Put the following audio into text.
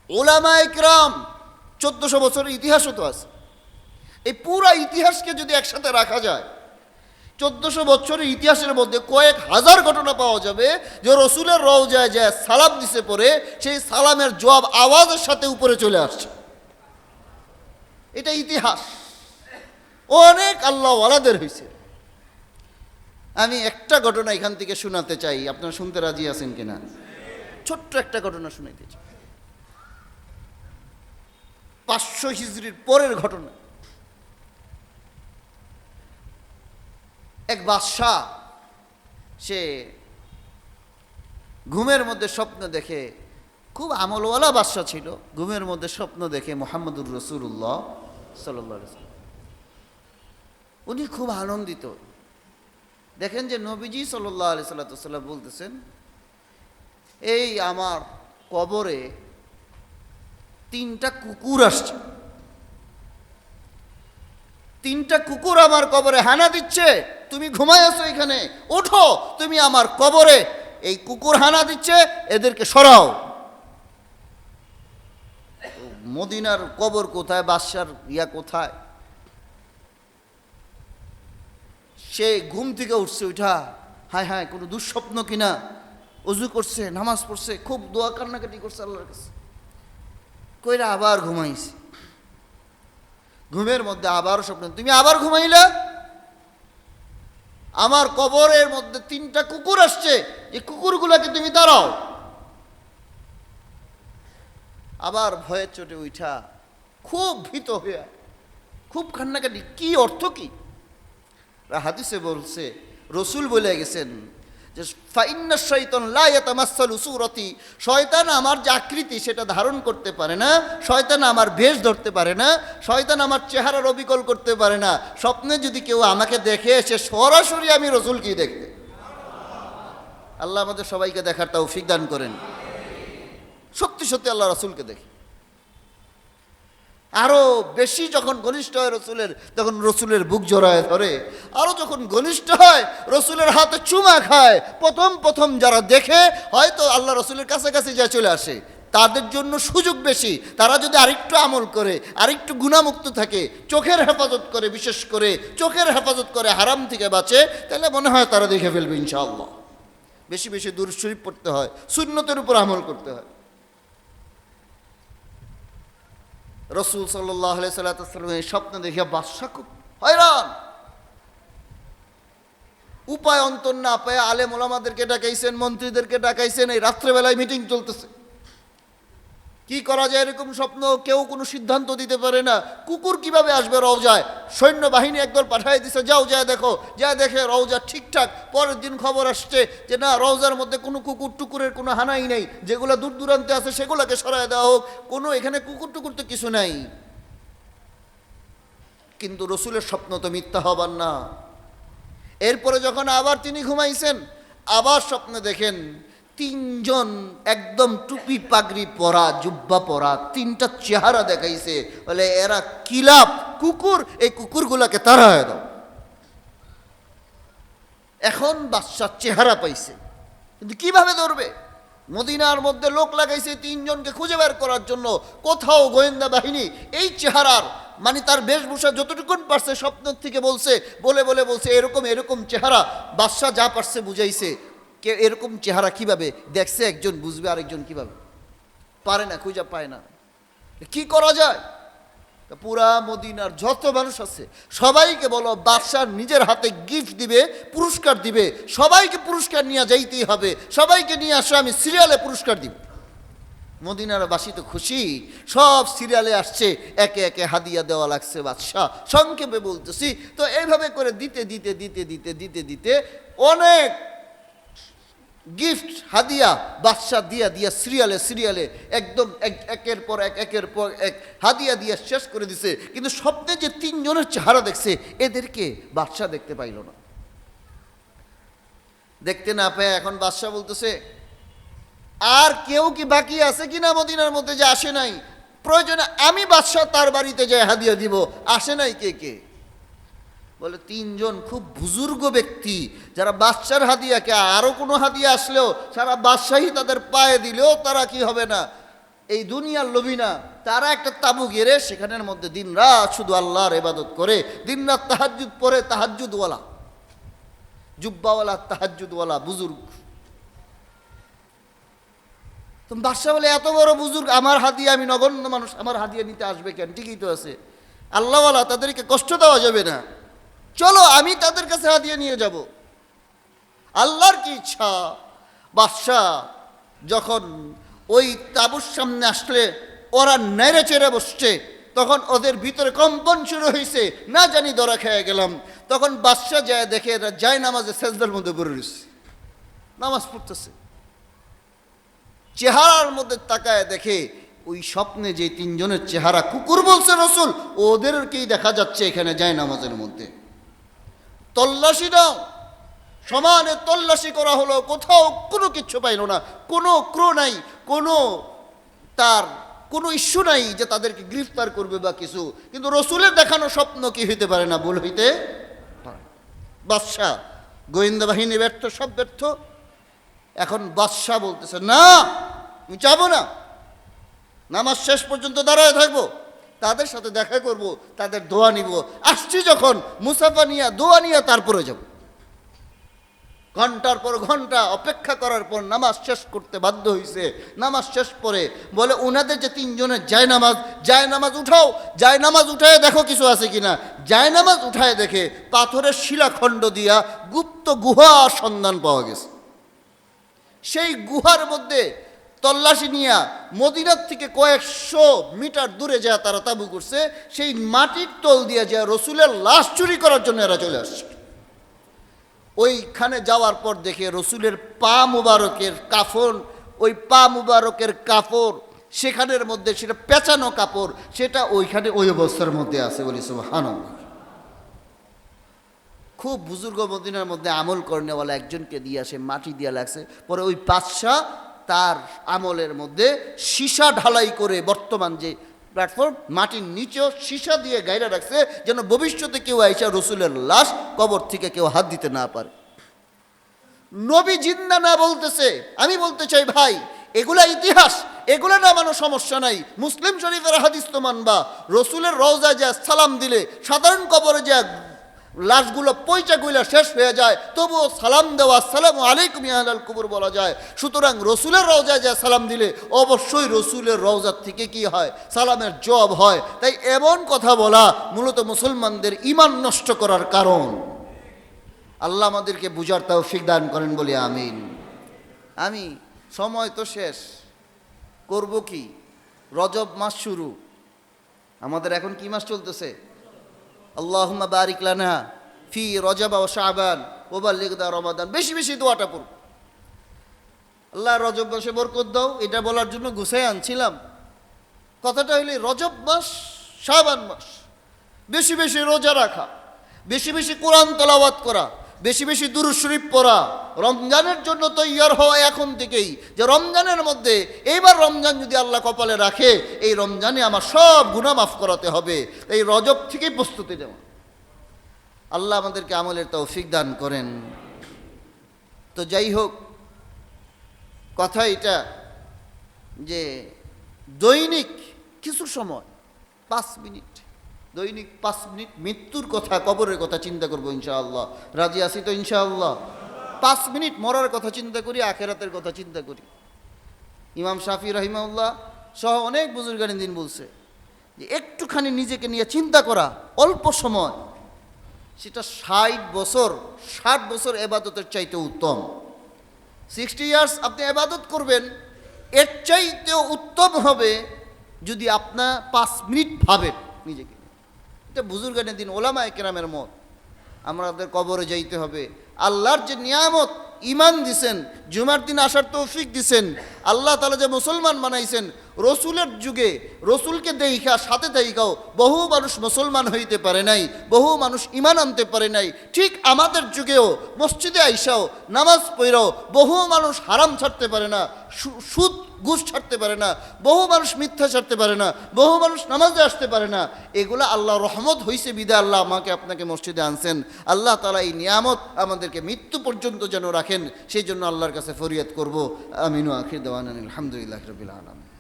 উলামায়ে কিরাম 1400 বছরের ইতিহাসও তো আছে। এই পুরা ইতিহাসকে যদি একসাথে রাখা যায়, 1400 বছরের ইতিহাসের মধ্যে কয়েক হাজার ঘটনা পাওয়া যাবে যে রসুলের রওজায় যায় সালাম দিছে পরে সেই সালামের জবাব আওয়াজের সাথে উপরে চলে আসছে। এটা ইতিহাস, অনেক আল্লাহওয়ালাদের হয়েছে। আমি একটা ঘটনা এখান থেকে শোনাতে চাই, আপনারা শুনতে রাজি আছেন কিনা? ছোট্ট একটা ঘটনা শুনাইতে চাই, 500 হিজরির পরের ঘটনা। এক বাদশাহ, সে ঘুমের মধ্যে স্বপ্ন দেখে, খুব আমলওয়ালা বাদশাহ ছিল, ঘুমের মধ্যে স্বপ্ন দেখে মুহাম্মদুর রাসূলুল্লাহ সাল্লাল্লাহু আলাইহি ওয়াসাল্লাম। উনি খুব আনন্দিত, দেখেন যে নবীজি সাল্লাল্লাহু আলাইহি ওয়াসাল্লাম বলতেছেন, এই আমার কবরে 3টা কুকুর আসছে, 3টা কুকুর আমার কবরে হানা দিচ্ছে, তুমি ঘুমায় আছো এখানে, ওঠো, তুমি আমার কবরে, এই কুকুর হানা দিচ্ছে, এদেরকে সরাও। মদিনার কবর কোথায়, বাদশার কোথায়? সে ঘুম থেকে উঠছে, উঠা হায় হায় কোনো দুঃস্বপ্ন কিনা, অজু করছে, নামাজ পড়ছে, খুব দোয়া কান্নাকাটি করছে আল্লাহর কাছে, কইরা আবার ঘুমাইছে। ঘুমের মধ্যে আবার স্বপ্ন, তুমি আবার ঘুমাইলা, আমার কবরের মধ্যে 3টা কুকুর আসছে, এই কুকুরগুলোকে তুমি দাঁড়াও। আবার ভয়ের চোটে উঠা খুব ভীত হইয়া খুব কান্নাকাটি, কি অর্থ কি? হাদিসে বলছে, রসুল বলে গেছেন যে ফাইন্না শাইতান লা ইয়াতামাসসালু সূরাতি, শয়তান আমার যে আকৃতি সেটা ধারণ করতে পারে না, শয়তান আমার ভেষ ধরতে পারে না, শয়তান আমার চেহারার অবিকল করতে পারে না। স্বপ্নে যদি কেউ আমাকে দেখে, সে সরাসরি আমি রসুলকেই দেখতে। আল্লাহ আমাদের সবাইকে দেখার তৌফিক দান করেন। সত্যি সত্যি আল্লাহ রসুলকে দেখে। আরো বেশি যখন ঘনিষ্ঠ হয় রসুলের, তখন রসুলের বুক জড়ায় ধরে, আরো যখন ঘনিষ্ঠ হয় রসুলের হাতে চুমা খায়। প্রথম যারা দেখে হয়তো আল্লাহ রসুলের কাছাকাছি যা চলে আসে, তাদের জন্য সুযোগ বেশি। তারা যদি আরেকটু আমল করে, আরেকটু গুনাহমুক্ত থাকে, চোখের হেফাজত করে, বিশেষ করে চোখের হেফাজত করে, হারাম থেকে বাঁচে, তাহলে মনে হয় তারা দেখে ফেলবে ইনশাআল্লাহ। বেশি বেশি দুরূদ শরীফ পড়তে হয়, সুন্নতের উপর আমল করতে হয়। রসুল সাল্লাল্লাহু আলাইহি ওয়াসাল্লামের স্বপ্ন দেখে বাদশা খুব হয়রান, উপায় অন্তর না পায় আলেম ওলামাদেরকে ডাকাইছেন, মন্ত্রীদেরকে ডাকাইছেন, এই রাত্রেবেলায় মিটিং চলতেছে, কি করা যায় এরকম স্বপ্ন, কেউ কোনো সিদ্ধান্ত দিতে পারে না। কুকুর কিভাবে আসবে রওজায়? সৈন্যবাহিনী একদল পাঠিয়ে দিছে, যাও যায় দেখো, যা দেখে রওজা ঠিকঠাক। পরের দিন খবর আসছে যে না, রওজার মধ্যে কোনো কুকুর টুকুরের কোনো হানাই নেই, যেগুলো দূর দূরান্তে আছে সেগুলোকে সরায় দেওয়া হোক, কোনো এখানে কুকুর টুকুর তো কিছু নাই। কিন্তু রসুলের স্বপ্ন তো মিথ্যা হবার না। এরপরে যখন আবার তিনি ঘুমাইছেন, আবার স্বপ্নে দেখেন 3জন একদম টুপি পাগড়ি পরা, জুব্বা পরা, 3টা চেহারা দেখাইছে, বলে এরা কিলাপ কুকুর, এই কুকুরগুলাকে তাড়ায় দাও। এখন বাদশার চেহারা পাইছে, কিন্তু কিভাবে ধরবে? মদিনার মধ্যে লোক লাগাইছে 3জনকে খুঁজে বের করার জন্য, কোথাও গোয়েন্দা বাহিনী এই চেহারার, মানে তার বেশভূষা যতটুকুন পারছে স্বপ্ন থেকে বলছে, বলছে এরকম চেহারা। বাদশা যা পারছে বুঝাইছে, কে এরকম চেহারা কিভাবে দেখছে একজন বুঝবে, আরেকজন কিভাবে পারে না, খুঁজে পায় না। কি করা যায়? পুরা মদিনার যত মানুষ আছে সবাইকে বলো, বাদশাহ নিজের হাতে গিফট দিবে, পুরস্কার দিবে, সবাইকে পুরস্কার নিয়ে যাইতেই হবে, সবাইকে নিয়ে আসো, আমি সিরিয়ালে পুরস্কার দিব। মদিনার বাসী তো খুশি, সব সিরিয়ালে আসছে, একে একে হাদিয়া দেওয়া লাগছে। বাদশাহ সংক্ষেপে বলতেছি তো, এইভাবে করে দিতে অনেক গিফট হাদিয়া বাদশাহ দিয়া সিরিয়ালে একদম একের পর এক হাদিয়া দিয়ে শেষ করে দিছে। কিন্তু স্বপ্নে যে 3জনের চেহারা দেখছে, এদেরকে বাদশাহ দেখতে পাইল না। দেখতে না পেয়ে এখন বাদশাহ বলতেছে, আর কেউ কি বাকি আছে কিনা মদিনার মধ্যে যে আসে নাই? প্রয়োজনে আমি বাদশাহ তার বাড়িতে যাই হাদিয়া দিব, আসে নাই কে? বলে 3জন খুব বুজুর্গ ব্যক্তি, যারা বাদশার হাদিয়াকে, আরো কোনো হাদিয়া আসলেও সারা বাদশাহী তাদের পায়ে দিলেও তারা কি হবে না, এই দুনিয়ার লোভী না, তারা একটা তাবু গেড়ে সেখানের মধ্যে দিন রাত শুধু আল্লাহর ইবাদত করে, দিন রাত তাহাজ্জুদ পড়ে, তাহাজ্জুদওয়ালা, জুব্বাওয়ালা, তাহাজ্জুদওয়ালা বুজুর্গ। তো বাদশা বলে, এত বড় বুজুর্গ, আমার হাদিয়া, আমি নগণ্য মানুষ, আমার হাদিয়া নিতে আসবে কেন? ঠিকই তো আছে, আল্লাহওয়ালা, তাদেরকে কষ্ট দেওয়া যাবে না, চলো আমি তাদের কাছে হাদিয়া নিয়ে যাব। আল্লাহর কি ইচ্ছা, বাদশা যখন ওই তাবুর সামনে আসলে ওরা নেড়ে চেড়ে বসছে, তখন ওদের ভিতরে কম্পন শুরু হয়েছে, না জানি ধরা খেয়ে গেলাম। তখন বাদশা যায় দেখে এরা যায় নামাজে সেজদার মধ্যে পড়ে রয়েছে, নামাজ পড়তেছে। চেহারার মধ্যে তাকায় দেখে ওই স্বপ্নে যে তিনজনের চেহারা কুকুর বলছে রসুল, ওদেরকেই দেখা যাচ্ছে এখানে যায় নামাজের মধ্যে। তল্লাশি দাও, সমানে তল্লাশি করা হলো, কোথাও কোনো কিচ্ছু পাইল না, কোনো ক্রো নাই, কোনো তার কোনো ইস্যু নাই যে তাদেরকে গ্রেফতার করবে বা কিছু। কিন্তু রসুলের দেখানো স্বপ্ন কি হইতে পারে না, ভুল হইতে পারে। বাদশা, গোয়েন্দা বাহিনী ব্যর্থ, সব ব্যর্থ। এখন বাদশা বলতেছে, না আমি যাবো না, নামাজ শেষ পর্যন্ত দাঁড়ায় থাকবো, তাদের সাথে দেখা করব, তাদের দোয়া নিব, আসছি যখন মুসাফা নিয়া দোয়া নিয়া তারপরে যাব। ঘন্টার পর ঘন্টা অপেক্ষা করার পর নামাজ শেষ করতে বাধ্য হয়েছে। নামাজ শেষ করে বলে, ওনাদের যে তিনজনের জায়নামাজ উঠাও, জায়নামাজ উঠায় দেখো কিছু আছে কিনা। জায়নামাজ উঠায় দেখে পাথরের শিলাখণ্ড দিয়া গুপ্ত গুহার সন্ধান পাওয়া গেছে। সেই গুহার মধ্যে তল্লাশি নিয়া মদিনার থেকে কয়েকশো মিটার দূরে যা তারা তাবু করছে, সেই মাটির তল দিয়ে যা রসুলের লাশ চুরি করার জন্য এরা চলে আসছে। ওইখানে যাওয়ার পর দেখে রসুলের পা মুবারকের কাফন, ওই পা মুবারকের কাপড় সেখানের মধ্যে, সেটা পেঁচানো কাপড়, সেটা ওইখানে ওই অবস্থার মধ্যে আছে। বলি সুবহানাল্লাহ। খুব বুজুর্গ মদিনার মধ্যে আমল করেনেওয়ালা একজনকে দিয়ে আসে, মাটি দিয়া লাগছে। পরে ওই বাদশা তার আমলের মধ্যে সীসা ঢালাই করে, বর্তমান যে প্ল্যাটফর্ম, মাটির নিচেও সীসা দিয়ে গাইরা রাখছে, যেন ভবিষ্যতে কেউ আইসা রসুলের লাশ কবর থেকে কেউ হাত দিতে না পারে। নবী জিন্দা না বলতেছে। আমি বলতে চাই ভাই, এগুলা ইতিহাস, এগুলা না মানো সমস্যা নাই, মুসলিম শরীফের হাদিস তো মানবা। রসুলের রওজায় যা সালাম দিলে, সাধারণ কবরে যা লাশগুলো পয়চা গুলা শেষ হয়ে যায়, তবুও সালাম দেওয়া, আসসালামু আলাইকুম ইয়া আহলাল কুবুর বলা যায়। সুতরাং রসুলের রওজায় যা সালাম দিলে অবশ্যই রসুলের রওজার থেকে কি হয়, সালামের জবাব হয়। তাই এমন কথা বলা মূলত মুসলমানদের ঈমান নষ্ট করার কারণ। আল্লাহ আমাদেরকে বুঝার তৌফিক দান করেন, বলি আমিন। আমি সময় তো শেষ, করব কি? রজব মাস শুরু, আমাদের এখন কি মাস চলতেছে? আল্লাহুম্মা বারিক লানা ফি রজব ওয়া শাবান ওয়া বাল্লিগনা রমাদান। বেশি বেশি দোয়াটা পড়ব, আল্লাহ রজব মাসে বরকত দাও। এটা বলার জন্য গুছাই আনছিলাম। কথাটা হইলে রজব মাস, শাবান মাস, বেশি বেশি রোজা রাখা, বেশি বেশি কোরআন তেলাওয়াত করা, বেশি বেশি দুরূদ শরীফ পড়া, রমজানের জন্য তৈয়ার হওয়া এখন থেকেই, যে রমজানের মধ্যে এইবার রমজান যদি আল্লাহ কপালে রাখে, এই রমজানে আমার সব গুনাহ মাফ করাতে হবে। এই রজব থেকেই প্রস্তুতি নেওয়া। আল্লাহ আমাদেরকে আমলের তৌফিক দান করেন। তো যাই হোক, কথা এটা যে দৈনিক কিছু সময় 5 মিনিট, দৈনিক 5 মিনিট মৃত্যুর কথা, কবরের কথা চিন্তা করবো ইনশাআল্লাহ। রাজি আছি তো ইনশাআল্লাহ? 5 মিনিট মরার কথা চিন্তা করি, আখেরাতের কথা চিন্তা করি। ইমাম শাফি রাহিমাহুল্লাহ সহ অনেক বুজুর্গানি দিন বলছে যে একটুখানি নিজেকে নিয়ে চিন্তা করা, অল্প সময়, সেটা 60 বছর এবাদতের চাইতে উত্তম। 60 ইয়ার্স আপনি এবাদত করবেন, এর চাইতেও উত্তম হবে যদি আপনার 5 মিনিট ভাবেন নিজেকে। এটা বুজুর্গানি দিন, ওলামায়ে কেরামের মত। আমাদের কবরে যাইতে হবে, আল্লাহর যে নিয়ামত ঈমান দিছেন, জুমার দিন আসার তৌফিক দিছেন, আল্লাহ তাআলা যে মুসলমান বানাইছেন, রসুলের যুগে রসুলকে দেখা সাথে দেখাও বহু মানুষ মুসলমান হইতে পারে নাই, বহু মানুষ ঈমান আনতে পারে নাই। ঠিক আমাদের যুগেও মসজিদে আইসাও নামাজ পড়াও বহু মানুষ হারাম ছাড়তে পারে না, সুদ ঘুষ ছাড়তে পারে না, বহু মানুষ মিথ্যা ছাড়তে পারে না, বহু মানুষ নামাজে আসতে পারে না। এগুলা আল্লাহ রহমত হইছে বিদা আল্লাহ আমাকে আপনাকে মসজিদে আনছেন। আল্লাহ তাআলা এই নিয়ামত আমাদেরকে মৃত্যু পর্যন্ত যেন রাখেন, সেই জন্য আল্লাহর কাছে ফরিয়াদ করব। আমিন ওয়া আখির দাওয়ানা আলহামদুলিল্লাহি রাব্বিল আলামিন।